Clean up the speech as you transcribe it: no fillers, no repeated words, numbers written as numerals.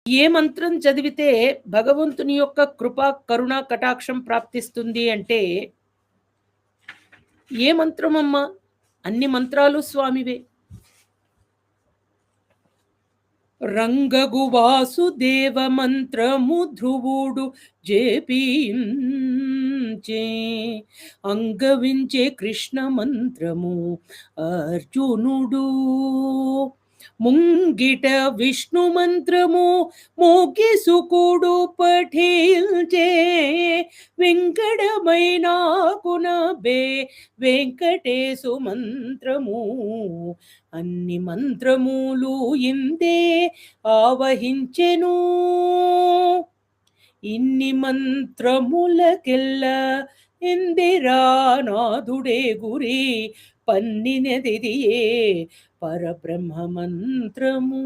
ఏ మంత్రం చదివితే భగవంతుని యొక్క కృప, కరుణ, కటాక్షం ప్రాప్తిస్తుంది అంటే, ఏ మంత్రమమ్మా? అన్ని మంత్రాలు స్వామివే. రంగగు వాసుదేవ మంత్రము ధ్రువుడు జేపించే, అంగవించే కృష్ణ మంత్రము అర్జునుడు. ముంగిట విష్ణు మంత్రము మోగి సుకుడు పఠించే, వెంకటమైనాకునబే వెంకటేశు మంత్రము. అన్ని మంత్రములు ఇందే ఆవహించెను, ఇన్ని మంత్రములకెల్ల ఇందిరానాథుడే గురి పన్నినదియే పరబ్రహ్మ మంత్రము.